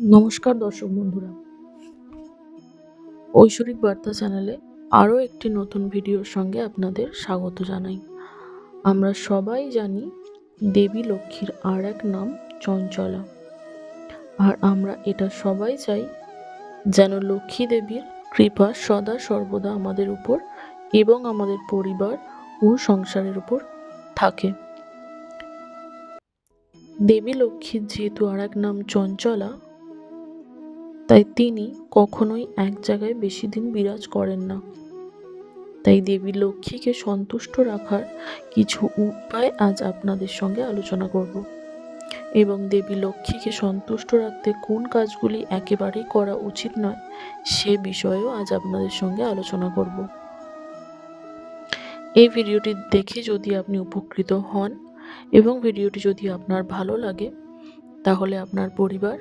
নমস্কার দর্শক বন্ধুরা, ঐশ্বরিক বার্তা চ্যানেলে আরও একটি নতুন ভিডিওর সঙ্গে আপনাদের স্বাগত জানাই। আমরা সবাই জানি দেবী লক্ষ্মীর আর এক নাম চঞ্চলা। আর আমরা এটা সবাই চাই যেন লক্ষ্মী দেবীর কৃপা সদা সর্বদা আমাদের উপর এবং আমাদের পরিবার ও সংসারের উপর থাকে। দেবী লক্ষ্মীর যেহেতু আর এক নাম চঞ্চলা, তাই তিনি কখনোই এক জায়গায় বেশি দিন বিরাজ করেন না। তাই দেবী লক্ষ্মীকে সন্তুষ্ট রাখার কিছু উপায় আজ আপনাদের সঙ্গে আলোচনা করব এবং দেবী লক্ষ্মীকে সন্তুষ্ট রাখতে কোন কাজগুলি একেবারেই করা উচিত নয় সে বিষয়েও আজ আপনাদের সঙ্গে আলোচনা করব। এই ভিডিওটি দেখে যদি আপনি উপকৃত হন এবং ভিডিওটি যদি আপনার ভালো লাগে, তাহলে আপনার পরিবার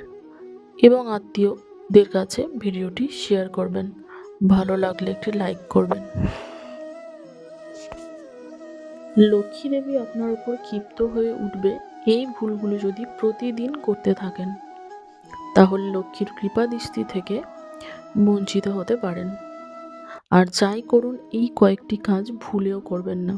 এবং আত্মীয়দের কাছে ভিডিওটি শেয়ার করবেন। ভালো লাগলে একটি লাইক করবেন। লক্ষ্মী দেবী আপনার উপর ক্ষিপ্ত হয়ে উঠবে এই ভুলগুলো যদি প্রতিদিন করতে থাকেন, তাহলে লক্ষ্মীর কৃপা দৃষ্টি থেকে বঞ্চিত হতে পারেন। আর যাই করুন, এই কয়েকটি কাজ ভুলেও করবেন না।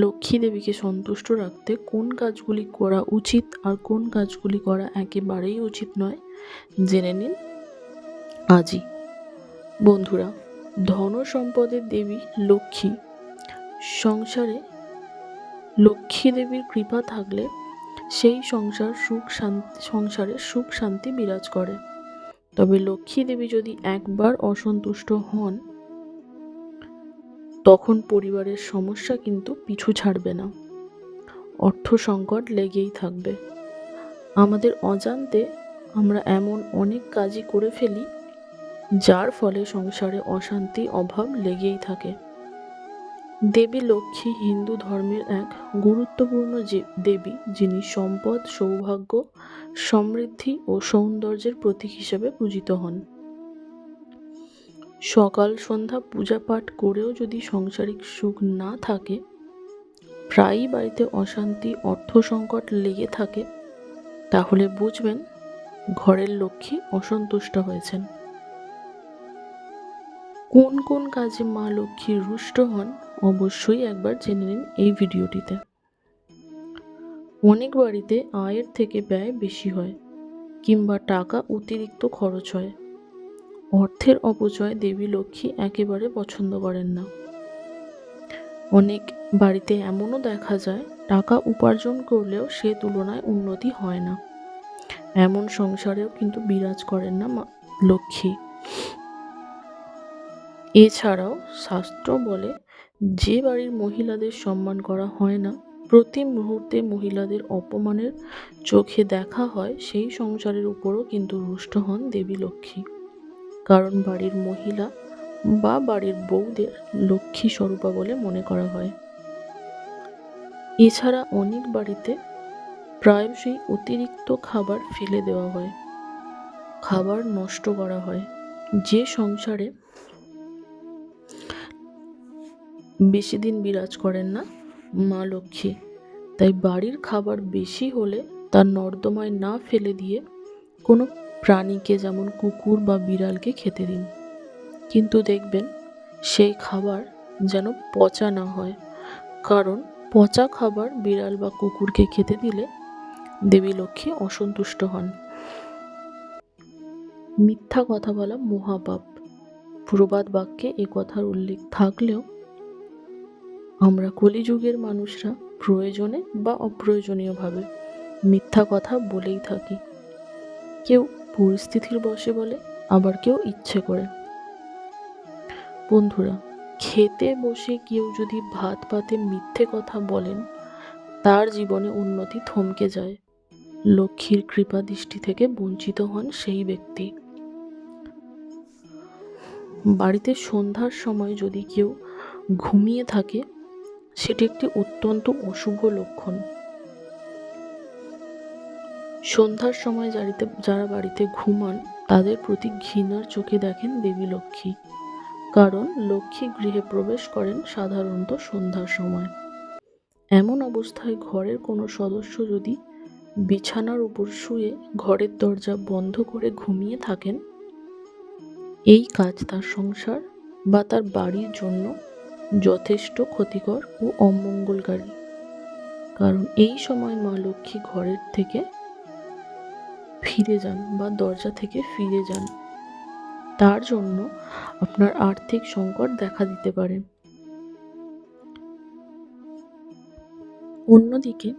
লক্ষ্মী দেবীকে সন্তুষ্ট রাখতে কোন কাজগুলি করা উচিত আর কোন কাজগুলি করা একেবারেই উচিত নয় জেনে নিন আজই। বন্ধুরা, ধন সম্পদের দেবী লক্ষ্মী, সংসারে লক্ষ্মী দেবীর কৃপা থাকলে সেই সংসারে সুখ শান্তি বিরাজ করে। তবে লক্ষ্মী দেবী যদি একবার অসন্তুষ্ট হন, তখন পরিবারের সমস্যা কিন্তু পিছু ছাড়বে না। অর্থ সংকট লেগেই থাকবে। আমাদের অজান্তে আমরা এমন অনেক কাজই করে ফেলি যার ফলে সংসারে অশান্তি অভাব লেগেই থাকে। দেবী লক্ষ্মী হিন্দু ধর্মের এক গুরুত্বপূর্ণ দেবী, যিনি সম্পদ, সৌভাগ্য, সমৃদ্ধি ও সৌন্দর্যের প্রতীক হিসেবে পূজিত হন। সকাল সন্ধ্যা পূজা পাঠ করেও যদি সাংসারিক সুখ না থাকে, প্রায়ই বাড়িতে অশান্তি, অর্থ সংকট লেগে থাকে, তাহলে বুঝবেন ঘরের লক্ষ্মী অসন্তুষ্ট হয়েছেন। কোন কোন কাজে মা লক্ষ্মী রুষ্ট হন অবশ্যই একবার জেনে নিন এই ভিডিওটিতে। অনেক বাড়িতে আয়ের থেকে ব্যয় বেশি হয় কিংবা টাকা অতিরিক্ত খরচ হয়। অর্থের অপচয় দেবী লক্ষ্মী একেবারে পছন্দ করেন না। অনেক বাড়িতে এমনও দেখা যায় টাকা উপার্জন করলেও সে তুলনায় উন্নতি হয় না। এমন সংসারেও কিন্তু বিরাজ করেন না মা লক্ষ্মী। এছাড়াও শাস্ত্র বলে, যে বাড়ির মহিলাদের সম্মান করা হয় না, প্রতি মুহূর্তে মহিলাদের অপমানের চোখে দেখা হয়, সেই সংসারের উপরও কিন্তু রুষ্ট হন দেবী লক্ষ্মী। কারণ বাড়ির মহিলা বা বাড়ির বউদের লক্ষ্মী স্বরূপা বলে মনে করা হয়। এছাড়া অনেক বাড়িতে প্রায়শই অতিরিক্ত খাবার ফেলে দেওয়া হয়, খাবার নষ্ট করা হয়। যে সংসারে বেশি দিন বিরাজ করেন না মা লক্ষ্মী, তাই বাড়ির খাবার বেশি হলে তার নর্দমায় না ফেলে দিয়ে কোনো প্রাণীকে, যেমন কুকুর বা বিড়ালকে খেতে দিন। কিন্তু দেখবেন সেই খাবার যেন পচা না হয়, কারণ পচা খাবার বিড়াল বা কুকুরকে খেতে দিলে দেবী লক্ষ্মী অসন্তুষ্ট হন। মিথ্যা কথা বলা মহাপাপ। প্রবাদ বাক্যে এ কথার উল্লেখ থাকলেও আমরা কলিযুগের মানুষরা প্রয়োজনে বা অপ্রয়োজনীয়ভাবে মিথ্যা কথা বলেই থাকি। কেউ পরিস্থিতির বশে বলে, আবার কেউ ইচ্ছে করে। বন্ধুরা, খেতে বসে কেউ যদি ভাত পাতে মিথ্যে কথা বলেন, তার জীবনে উন্নতি থমকে যায়। লক্ষ্মীর কৃপা দৃষ্টি থেকে বঞ্চিত হন সেই ব্যক্তি। বাড়িতে সন্ধ্যার সময় যদি কেউ ঘুমিয়ে থাকে, সেটি একটি অত্যন্ত অশুভ লক্ষণ। সন্ধ্যার সময় যারা বাড়িতে ঘুমান, তাদের প্রতি ঘৃণার চোখে দেখেন দেবী লক্ষ্মী। কারণ লক্ষ্মী গৃহে প্রবেশ করেন সাধারণত সন্ধ্যার সময়। এমন অবস্থায় ঘরের কোনো সদস্য যদি বিছানার উপর শুয়ে ঘরের দরজা বন্ধ করে ঘুমিয়ে থাকেন, এই কাজ তার সংসার বা তার বাড়ির জন্য যথেষ্ট ক্ষতিকর ও অমঙ্গলকারী। কারণ এই সময় মা লক্ষ্মী ঘরের থেকে ফিরে যান বা দরজা থেকে ফিরে যান। তার জন্য আপনার আর্থিক সংকট দেখা দিতে পারে। অন্যদিকে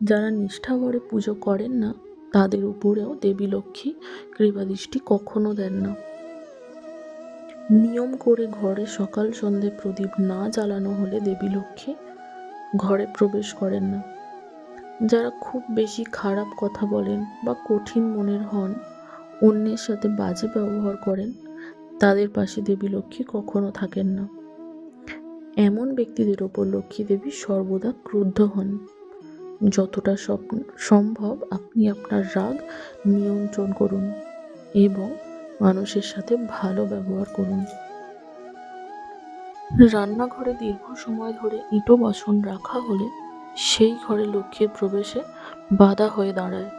যারা নিষ্ঠা ভরে পুজো করেন না, তাদের উপরেও দেবী লক্ষ্মী কৃপাদৃষ্টি কখনো দেন না। নিয়ম করে ঘরে সকাল সন্ধে প্রদীপ না জ্বালানো হলে দেবী লক্ষ্মী ঘরে প্রবেশ করেন না। যারা খুব বেশি খারাপ কথা বলেন বা কঠিন মনের হন, অন্যের সাথে বাজে ব্যবহার করেন, তাদের পাশে দেবী লক্ষ্মী কখনো থাকেন না। এমন ব্যক্তিদের ওপর লক্ষ্মী দেবী সর্বদা ক্রুদ্ধ হন। যতটা সম্ভব আপনি আপনার রাগ নিয়ন্ত্রণ করুন এবং মানুষের সাথে ভালো ব্যবহার করুন। রান্নাঘরে দীর্ঘ সময় ধরে ইঁটো বাসন রাখা হলে সেই ঘরে লক্ষ্মীর প্রবেশে বাধা হয়ে দাঁড়ায়।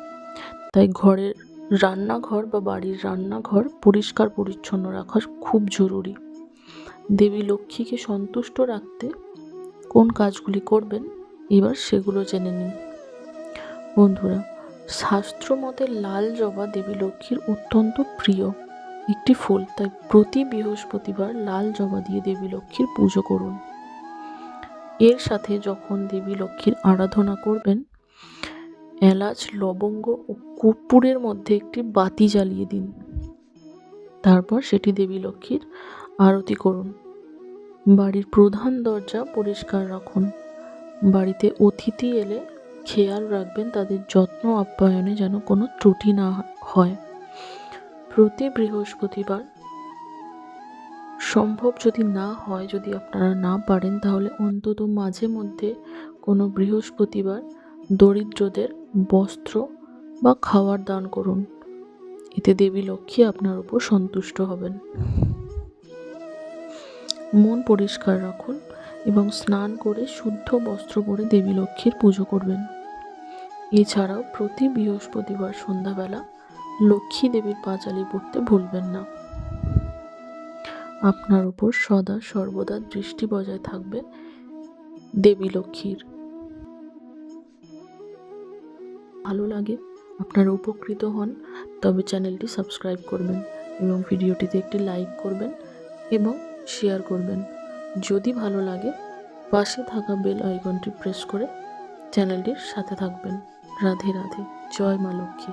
তাই ঘরের রান্নাঘর বা বাড়ির রান্নাঘর পরিষ্কার পরিচ্ছন্ন রাখা খুব জরুরি। দেবী লক্ষ্মীকে সন্তুষ্ট রাখতে কোন কাজগুলি করবেন, এবার সেগুলো জেনে নিন। বন্ধুরা, শাস্ত্র মতে লাল জবা দেবী লক্ষ্মীর অত্যন্ত প্রিয় একটি ফুল, তাই প্রতি বৃহস্পতিবার লাল জবা দিয়ে দেবী লক্ষ্মীর পুজো করুন। এর সাথে যখন দেবী লক্ষ্মীর আরাধনা করবেন, এলাচ, লবঙ্গ ও কর্পূরের মধ্যে একটি বাতি জ্বালিয়ে দিন। তারপর সেটি দেবী লক্ষ্মীর আরতি করুন। বাড়ির প্রধান দরজা পরিষ্কার রাখুন। বাড়িতে অতিথি এলে খেয়াল রাখবেন তাদের যত্ন আপ্যায়নে যেন কোনো ত্রুটি না হয়। প্রতি বৃহস্পতিবার সম্ভব যদি না হয়, যদি আপনারা না পারেন, তাহলে অন্তত মাঝে মধ্যে কোনো বৃহস্পতিবার দরিদ্রদের বস্ত্র বা খাওয়ার দান করুন। এতে দেবী লক্ষ্মী আপনার উপর সন্তুষ্ট হবেন। মন পরিষ্কার রাখুন এবং স্নান করে শুদ্ধ বস্ত্র পরে দেবী লক্ষ্মীর পুজো করবেন। এছাড়াও প্রতি বৃহস্পতিবার সন্ধ্যাবেলা লক্ষ্মী দেবীর পাঁচালি পড়তে ভুলবেন না। আপনার উপর সদা সর্বদা দৃষ্টি বজায় থাকবে দেবী লক্ষ্মীর। ভালো লাগে, আপনারা উপকৃত হন, তবে চ্যানেলটি সাবস্ক্রাইব করবেন এবং ভিডিওটিতে একটি লাইক করবেন এবং শেয়ার করবেন। যদি ভালো লাগে, পাশে থাকা বেল আইকনটি প্রেস করে চ্যানেলটির সাথে থাকবেন। রাধে রাধে। জয় মা লক্ষ্মী।